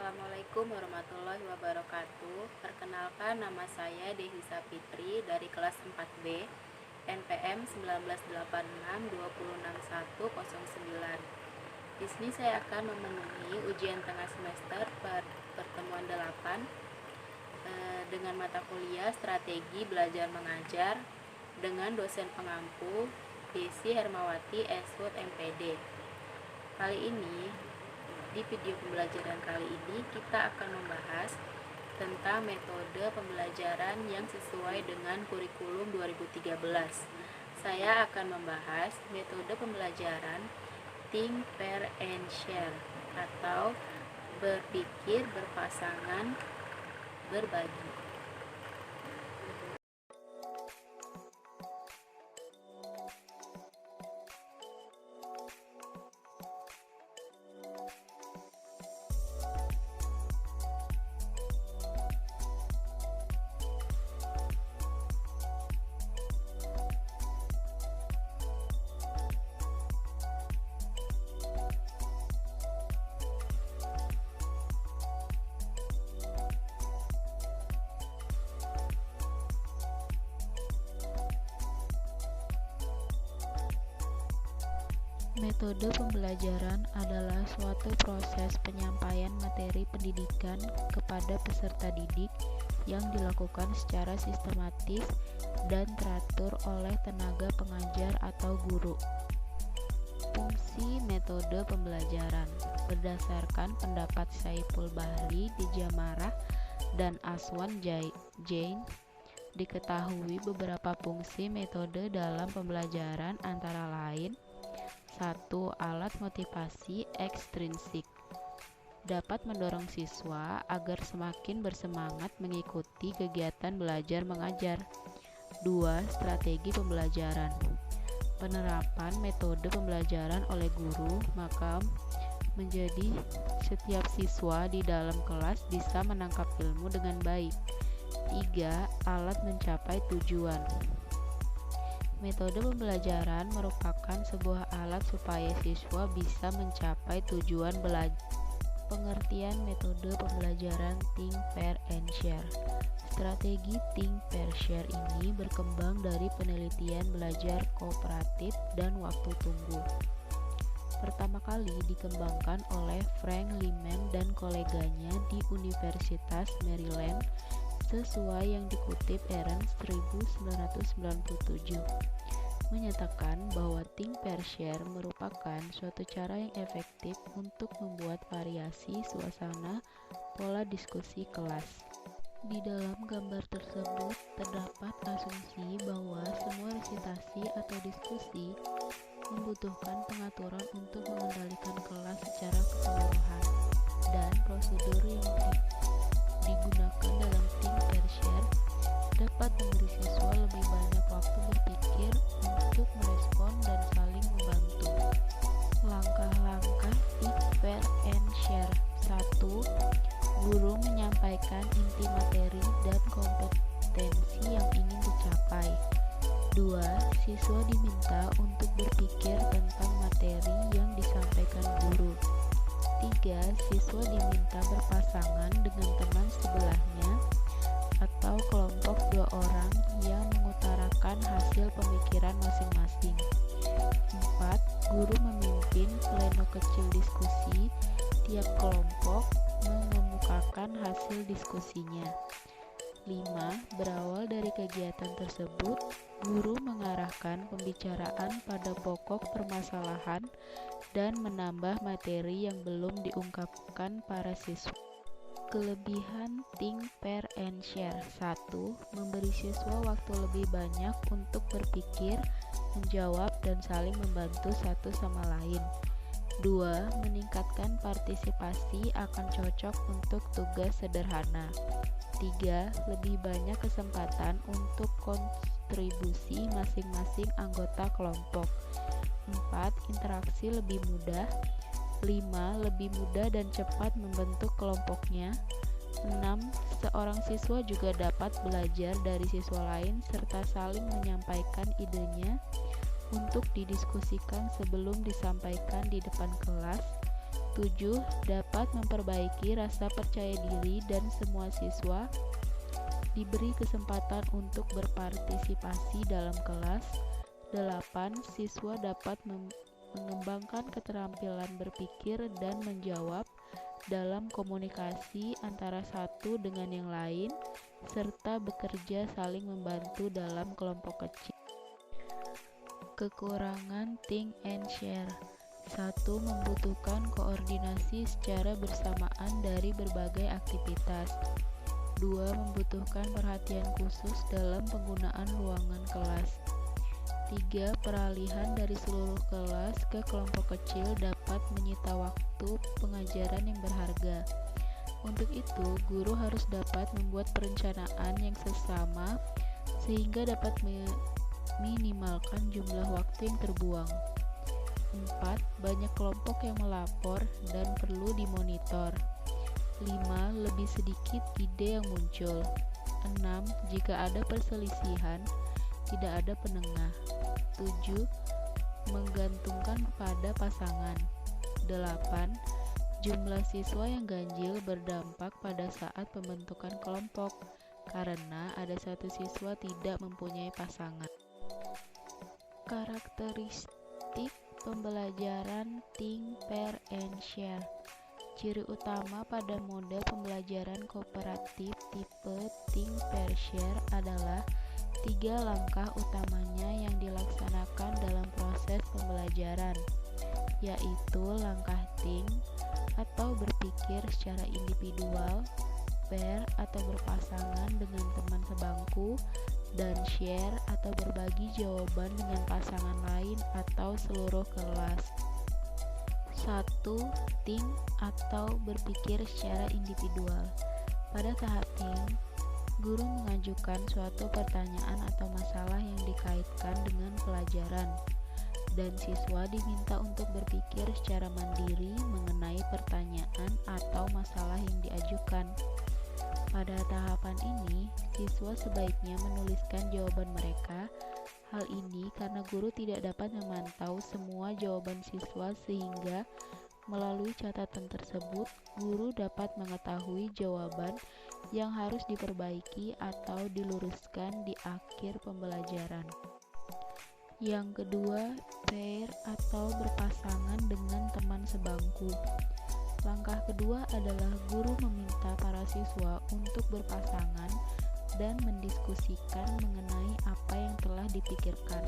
Assalamualaikum warahmatullahi wabarakatuh. Perkenalkan, nama saya Dehi Sapitri dari kelas 4B, NPM 1986-26109. Di sini saya akan memenuhi ujian tengah semester pertemuan 8 dengan mata kuliah Strategi Belajar Mengajar dengan dosen pengampu Desi Hermawati Eswood MPD. Di video pembelajaran kali ini kita akan membahas tentang metode pembelajaran yang sesuai dengan kurikulum 2013. Saya akan membahas metode pembelajaran Think, Pair, and Share atau berpikir, berpasangan, berbagi. Metode pembelajaran adalah suatu proses penyampaian materi pendidikan kepada peserta didik yang dilakukan secara sistematis dan teratur oleh tenaga pengajar atau guru. Fungsi metode pembelajaran berdasarkan pendapat Saiful Bahri di Jamarah dan Aswan Jain, diketahui beberapa fungsi metode dalam pembelajaran antara lain: 1. Alat motivasi ekstrinsik dapat mendorong siswa agar semakin bersemangat mengikuti kegiatan belajar mengajar. 2. Strategi pembelajaran. Penerapan metode pembelajaran oleh guru maka menjadi setiap siswa di dalam kelas bisa menangkap ilmu dengan baik. 3. Alat mencapai tujuan. Metode pembelajaran merupakan sebuah alat supaya siswa bisa mencapai tujuan belajar. Pengertian metode pembelajaran Think, Pair, and Share. Strategi Think, Pair, Share ini berkembang dari penelitian belajar kooperatif dan waktu tunggu. Pertama kali dikembangkan oleh Frank Lyman dan koleganya di Universitas Maryland sesuai yang dikutip Ernst 1997, menyatakan bahwa Think, Pair, Share merupakan suatu cara yang efektif untuk membuat variasi suasana pola diskusi kelas. Di dalam gambar tersebut terdapat asumsi bahwa semua resitasi atau diskusi membutuhkan pengaturan untuk mengendalikan kelas secara keseluruhan, dan prosedur yang digunakan dalam Think, Pair, Share dapat memberi siswa lebih banyak waktu berpikir untuk merespon dan saling membantu. Langkah-langkah Think, Pair, and Share. 1. Guru menyampaikan inti materi dan kompetensi yang ingin dicapai. 2. Siswa diminta untuk berpikir tentang materi yang disampaikan guru. 3. Siswa diminta berpasangan dengan teman sebelahnya atau kelompok 2 orang yang mengutarakan hasil pemikiran masing-masing. 4. Guru memimpin pleno kecil diskusi, tiap kelompok mengemukakan hasil diskusinya. 5. Berawal dari kegiatan tersebut, guru mengarahkan pembicaraan pada pokok permasalahan dan menambah materi yang belum diungkapkan para siswa. Kelebihan Think, Pair, and Share. 1. Memberi siswa waktu lebih banyak untuk berpikir, menjawab, dan saling membantu satu sama lain. 2. Meningkatkan partisipasi akan cocok untuk tugas sederhana. 3. Lebih banyak kesempatan untuk kontribusi masing-masing anggota kelompok. 4. Interaksi lebih mudah. 5. Lebih mudah dan cepat membentuk kelompoknya. 6. Seorang siswa juga dapat belajar dari siswa lain serta saling menyampaikan idenya untuk didiskusikan sebelum disampaikan di depan kelas. 7. Dapat memperbaiki rasa percaya diri dan semua siswa diberi kesempatan untuk berpartisipasi dalam kelas. 8. Siswa dapat mengembangkan keterampilan berpikir dan menjawab dalam komunikasi antara satu dengan yang lain, serta bekerja saling membantu dalam kelompok kecil. Kekurangan think and share. 1. Membutuhkan koordinasi secara bersamaan dari berbagai aktivitas. 2. Membutuhkan perhatian khusus dalam penggunaan ruangan kelas. 3. Peralihan dari seluruh kelas ke kelompok kecil dapat menyita waktu pengajaran yang berharga. Untuk itu, guru harus dapat membuat perencanaan yang sesama sehingga dapat meminimalkan jumlah waktu yang terbuang. 4. Banyak kelompok yang melapor dan perlu dimonitor. 5. Lebih sedikit ide yang muncul. 6. Jika ada perselisihan, tidak ada penengah. 7. Menggantungkan pada pasangan. 8. Jumlah siswa yang ganjil berdampak pada saat pembentukan kelompok karena ada satu siswa tidak mempunyai pasangan. Karakteristik pembelajaran think, pair, and share. Ciri utama pada model pembelajaran kooperatif tipe think, pair, share adalah 3 langkah utamanya yang dilaksanakan dalam proses pembelajaran, yaitu langkah think atau berpikir secara individual, pair atau berpasangan dengan teman sebangku, dan share atau berbagi jawaban dengan pasangan lain atau seluruh kelas. 1. Think atau berpikir secara individual. Pada tahap think, guru mengajukan suatu pertanyaan atau masalah yang dikaitkan dengan pelajaran, dan siswa diminta untuk berpikir secara mandiri mengenai pertanyaan atau masalah yang diajukan. Pada tahapan ini, siswa sebaiknya menuliskan jawaban mereka. Hal ini karena guru tidak dapat memantau semua jawaban siswa sehingga melalui catatan tersebut, guru dapat mengetahui jawaban yang harus diperbaiki atau diluruskan di akhir pembelajaran. Yang kedua, pair atau berpasangan dengan teman sebangku. Langkah kedua adalah guru meminta para siswa untuk berpasangan dan mendiskusikan mengenai apa yang telah dipikirkan.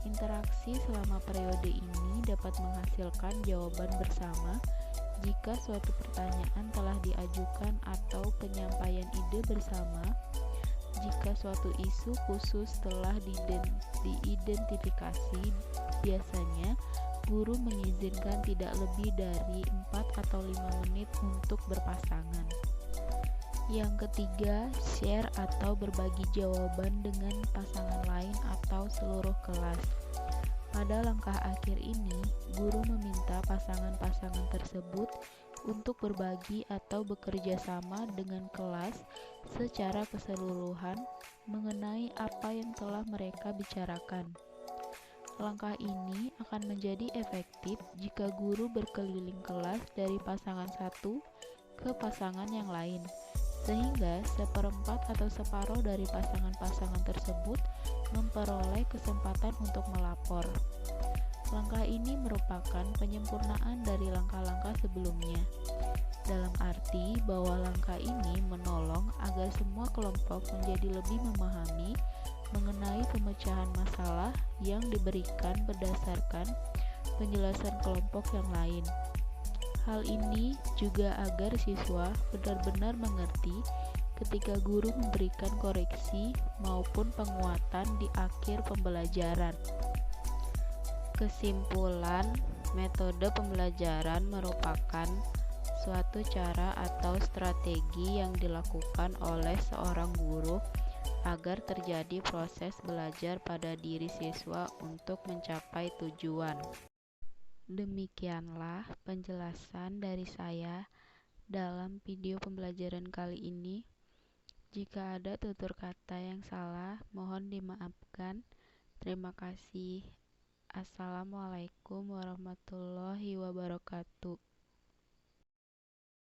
Interaksi selama periode ini dapat menghasilkan jawaban bersama jika suatu pertanyaan telah diajukan atau penyampaian ide bersama. Jika suatu isu khusus telah diidentifikasi, biasanya guru mengizinkan tidak lebih dari 4 atau 5 menit untuk berpasangan. Yang ketiga, share atau berbagi jawaban dengan pasangan lain atau seluruh kelas. Pada langkah akhir ini, guru meminta pasangan-pasangan tersebut untuk berbagi atau bekerja sama dengan kelas secara keseluruhan mengenai apa yang telah mereka bicarakan. Langkah ini akan menjadi efektif jika guru berkeliling kelas dari pasangan satu ke pasangan yang lain, sehingga seperempat atau separuh dari pasangan-pasangan tersebut memperoleh kesempatan untuk melapor. Langkah ini merupakan penyempurnaan dari langkah-langkah sebelumnya, dalam arti bahwa langkah ini menolong agar semua kelompok menjadi lebih memahami mengenai pemecahan masalah yang diberikan berdasarkan penjelasan kelompok yang lain. Hal ini juga agar siswa benar-benar mengerti ketika guru memberikan koreksi maupun penguatan di akhir pembelajaran. Kesimpulan, metode pembelajaran merupakan suatu cara atau strategi yang dilakukan oleh seorang guru agar terjadi proses belajar pada diri siswa untuk mencapai tujuan. Demikianlah penjelasan dari saya dalam video pembelajaran kali ini. Jika ada tutur kata yang salah, mohon dimaafkan. Terima kasih. Assalamualaikum warahmatullahi wabarakatuh.